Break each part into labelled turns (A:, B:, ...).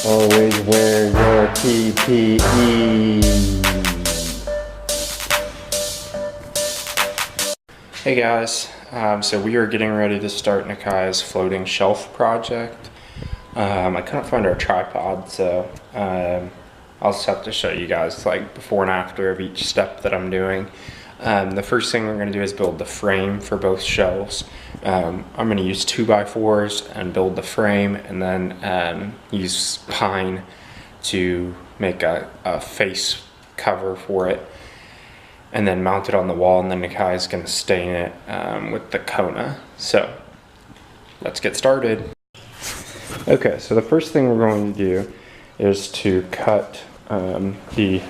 A: Always wear your PPE. Hey guys, so we are getting ready to start Nakai's floating shelf project. I couldn't find our tripod, so I'll just have to show you guys like before and after of each step that I'm doing. The first thing we're going to do is build the frame for both shelves. I'm going to use 2x4s and build the frame, and then use pine to make a face cover for it, and then mount it on the wall, and then Nakai is going to stain it with the Kona. So let's get started. Okay, so the first thing we're going to do is to cut the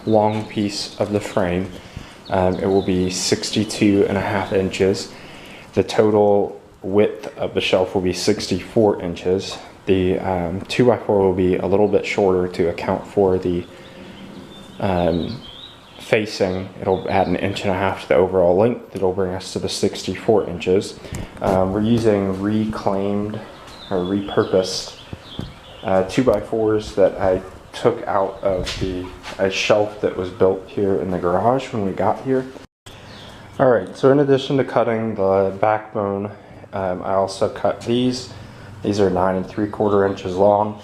A: long piece of the frame. It will be 62.5 inches. The total width of the shelf will be 64 inches. The 2x4 will be a little bit shorter to account for the facing. It'll add 1.5 inches to the overall length. It'll bring us to the 64 inches. We're using reclaimed or repurposed 2x4s that I took out of a shelf that was built here in the garage when we got here. Alright, so in addition to cutting the backbone, I also cut these. These are 9 3/4 inches long,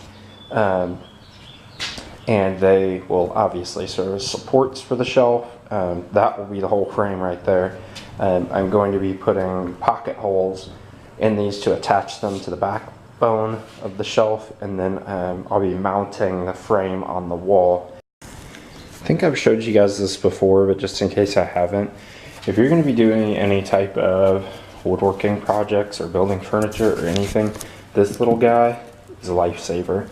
A: and they will obviously serve as supports for the shelf. That will be the whole frame right there. I'm going to be putting pocket holes in these to attach them to the backbone of the shelf, and then I'll be mounting the frame on the wall. I think I've showed you guys this before, but just in case I haven't, if you're going to be doing any type of woodworking projects or building furniture or anything, this little guy is a lifesaver.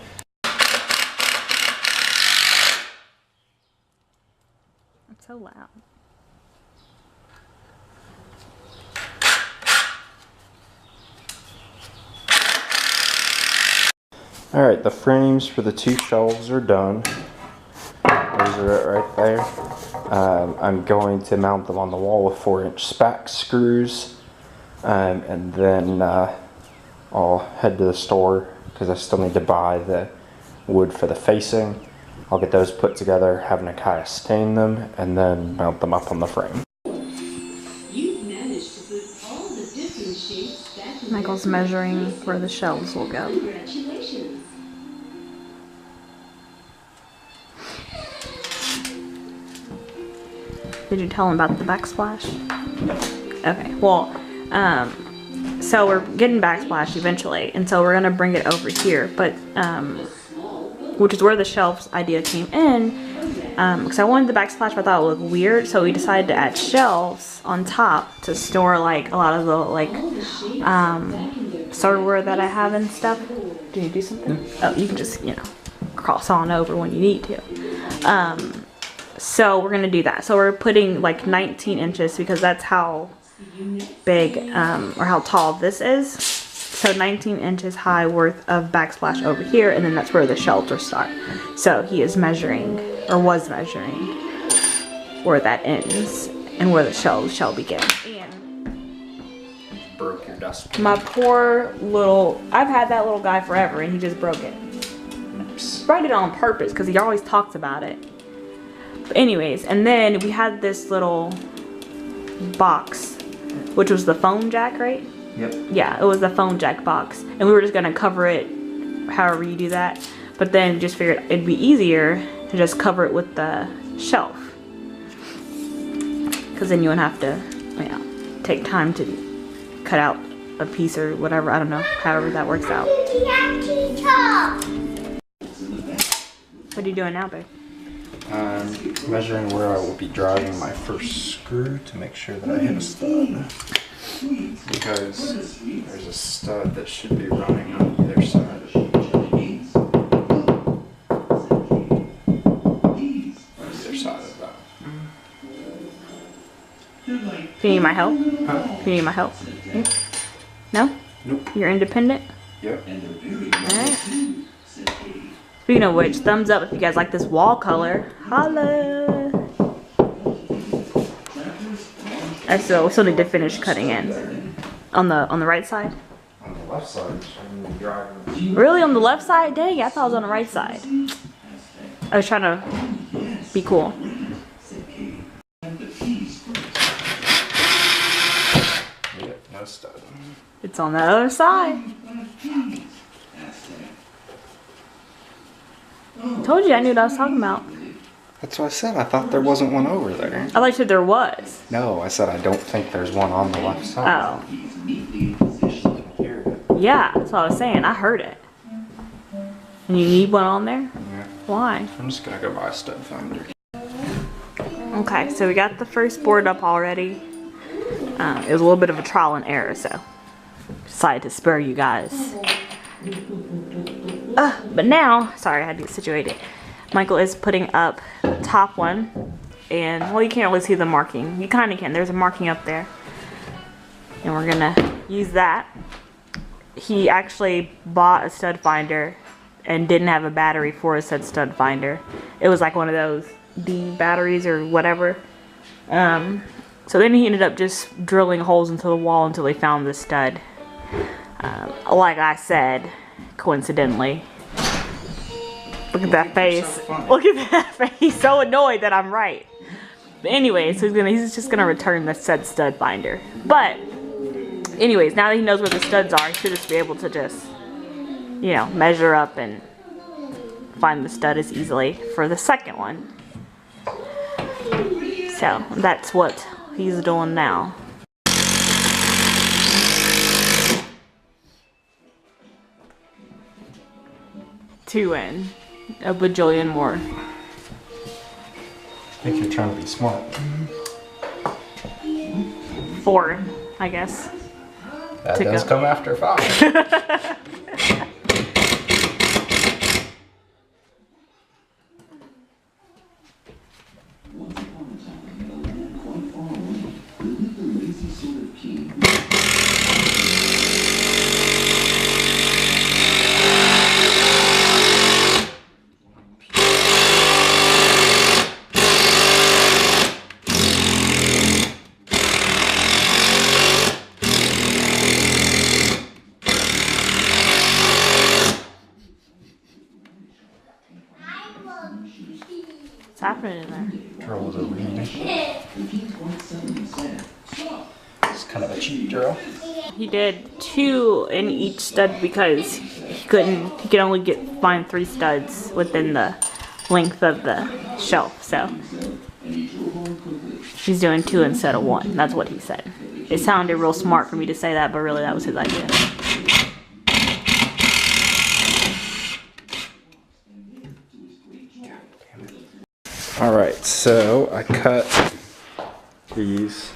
B: It's so loud.
A: Alright, the frames for the two shelves are done. Those are it right there. I'm going to mount them on the wall with 4-inch spack screws, and then I'll head to the store because I still need to buy the wood for the facing. I'll get those put together, have Nakai stain them, and then mount them up on the frame.
B: Michael's measuring where the shelves will go. Did you tell him about the backsplash? Okay, well, so we're getting backsplash eventually, and so we're gonna bring it over here, but which is where the shelves idea came in, because I wanted the backsplash, but I thought it would look weird, so we decided to add shelves on top to store like a lot of the like hardware that I have and stuff. Did you do something? Oh, you can just, you know, cross on over when you need to. So we're gonna do that. So we're putting like 19 inches because that's how big or how tall this is. So 19 inches high worth of backsplash over here, and then that's where the shelves will start. So he is measuring, or was measuring, where that ends and where the shelves shall begin. And
A: Broke your dust.
B: my poor little, I've had that little guy forever and he just broke it.
A: Oops.
B: Tried it on purpose because he always talks about it. But anyways, and then we had this little box, which was the phone jack, right?
A: Yep.
B: Yeah, it was the phone jack box, and we were just gonna cover it however you do that, but then just figured it'd be easier to just cover it with the shelf, because then you wouldn't have to, you know, take time to cut out a piece or whatever. I don't know, however that works out. What are you doing now, babe?
A: Measuring where I will be driving my first screw to make sure that I hit a stud. Because there's a stud that should be running on either side. On either side of that.
B: Do you need my help?
A: Huh?
B: Do you need my help? No?
A: Nope.
B: You're independent?
A: Yep.
B: Alright. Speaking of which, thumbs up if you guys like this wall color. Holla! So we still need to finish cutting in. On the right side?
A: On the left side. I'm driving.
B: Really, on the left side? Dang, I thought I was on the right side. I was trying to be cool.
A: Yeah, no stud.
B: It's on the other side. Told you I knew what I was talking about.
A: That's what I said. I thought there wasn't one over there.
B: I thought you said there was.
A: No, I said I don't think there's one on the left side.
B: Oh.
A: Hear it.
B: Yeah, that's what I was saying. I heard it. And you need one on there?
A: Yeah.
B: Why?
A: I'm just gonna go buy a stud finder.
B: Okay, so we got the first board up already. It was a little bit of a trial and error, so decided to spare you guys. But now, sorry, I had to get situated. Michael is putting up the top one, and well, you can't really see the marking. You kind of can. There's a marking up there, and we're gonna use that. He actually bought a stud finder and didn't have a battery for a said stud finder. It was like one of those D batteries or whatever. So then he ended up just drilling holes into the wall until he found the stud. Like I said, coincidentally. Look at that face.
A: So
B: Look at that face. He's so annoyed that I'm right. But anyways, so he's just gonna return the said stud finder. But anyways, now that he knows where the studs are, he should just be able to just, you know, measure up and find the stud as easily for the second one. So that's what he's doing now. Two in. A bajillion more.
A: I think you're trying to be smart.
B: 4, I guess.
A: That
B: To
A: does
B: go.
A: come after 5.
B: What's happening in there?
A: Drill was a reed. It's kind of a cheap drill.
B: He did 2 in each stud because he could only find 3 studs within the length of the shelf. So he's doing 2 instead of 1. That's what he said. It sounded real smart for me to say that, but really that was his idea.
A: Alright, so I cut these.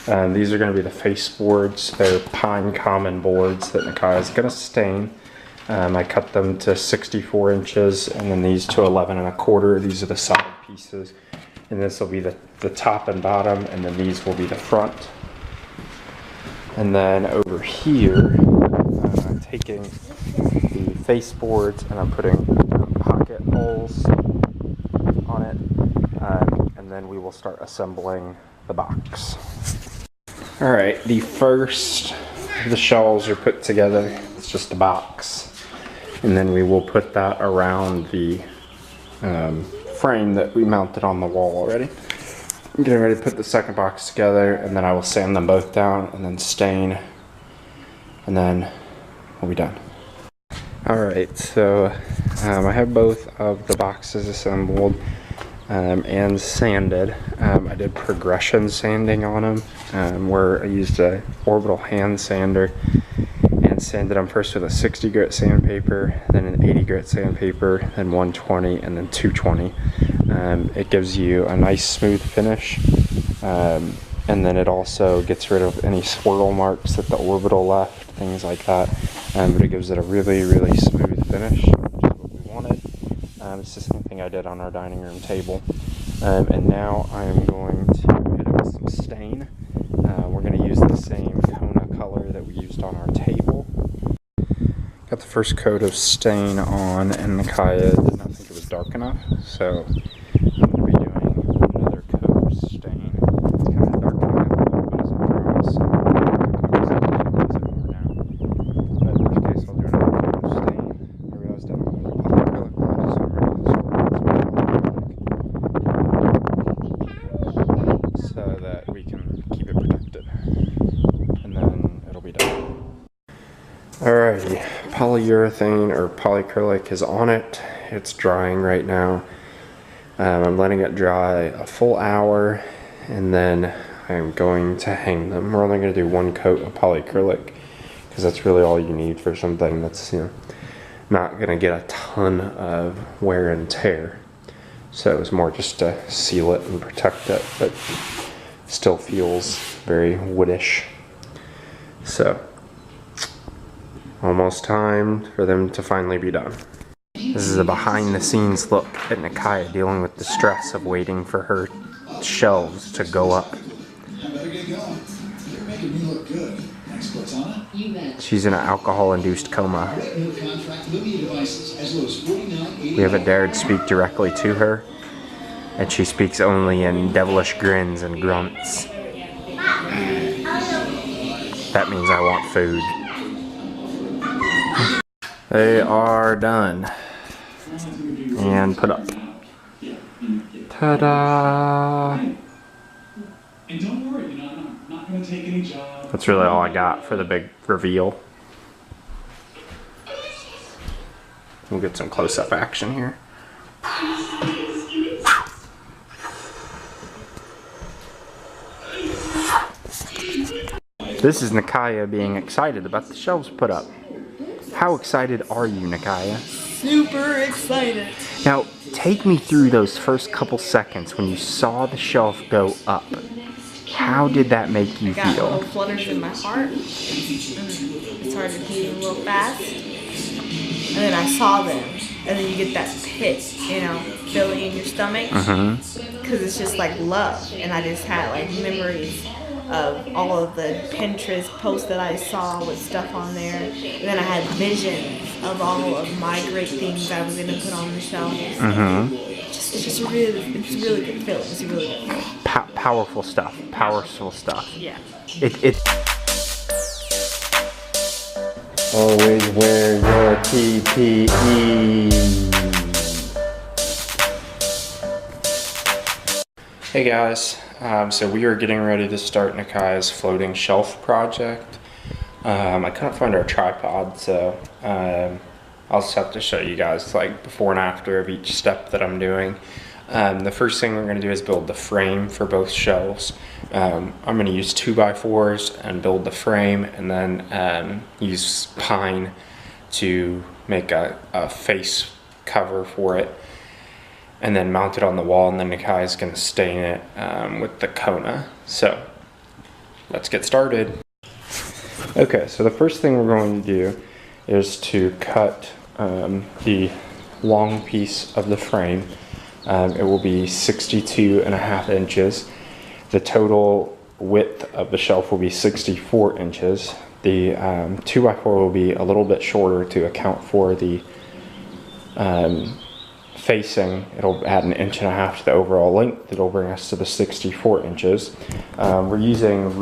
A: These are going to be the face boards. They're pine common boards that Nakai is going to stain. I cut them to 64 inches and then these to 11 1/4. These are the side pieces. And this will be the top and bottom, and then these will be the front. And then over here, I'm taking the face boards and I'm putting pocket holes on it. And then we will start assembling the box. Alright, the first of the shells are put together. It's just a box. And then we will put that around the frame that we mounted on the wall already. I'm getting ready to put the second box together, and then I will sand them both down and then stain, and then we'll be done. Alright, so I have both of the boxes assembled and sanded. I did progression sanding on them, where I used a orbital hand sander and sanded them first with a 60 grit sandpaper, then an 80 grit sandpaper, then 120, and then 220. It gives you a nice smooth finish, and then it also gets rid of any swirl marks that the orbital left, things like that. But it gives it a really, really smooth finish, which is what we wanted. It's the same thing I did on our dining room table. And now I'm going to hit it with some stain. We're going to use the same Kona color that we used on our table. Got the first coat of stain on, and Nakaya did not think it was dark enough, so I'm going to be doing another coat of stain. It's kind of dark enough, but it's a promise. Alrighty, polyurethane or polyacrylic is on it. It's drying right now. I'm letting it dry a full hour, and then I'm going to hang them. We're only going to do one coat of polyacrylic because that's really all you need for something that's, you know, not going to get a ton of wear and tear. So it's more just to seal it and protect it, but still feels very woodish. So almost time for them to finally be done. This is a behind the scenes look at Nakaya dealing with the stress of waiting for her shelves to go up. She's in an alcohol-induced coma. We haven't dared speak directly to her, and she speaks only in devilish grins and grunts. That means I want food. They are done and put up. Ta-da!
C: And don't worry, I'm not going to take any jobs.
A: That's really all I got for the big reveal. We'll get some close-up action here. This is Nakaya being excited about the shelves put up. How excited are you, Nakaya?
B: Super excited.
A: Now, take me through those first couple seconds when you saw the shelf go up. How did that make you
B: I got
A: feel?
B: little flutters in my heart. It started beating a little fast. And then I saw them. And then you get that pit, feeling in your stomach. Because it's just like love. And I just had like memories of all of the Pinterest posts that I saw with stuff on there. And then I had visions of all of my great things I was going to put on the shelf. It's just a really good feeling. It's a really good feeling.
A: Powerful stuff. Powerful stuff.
B: Yeah.
A: It always wear your PPE. Hey guys, so we are getting ready to start Nakaya's floating shelf project. I couldn't find our tripod, so I'll just have to show you guys like before and after of each step that I'm doing. The first thing we're going to do is build the frame for both shelves. I'm going to use 2x4s and build the frame, and then use pine to make a face cover for it, and then mount it on the wall, and then Nakai is going to stain it with the Kona. So let's get started. Okay, so the first thing we're going to do is to cut the long piece of the frame. It will be 62.5 inches. The total width of the shelf will be 64 inches. The 2x4 will be a little bit shorter to account for the facing. It'll add 1.5 inches to the overall length. It'll bring us to the 64 inches. We're using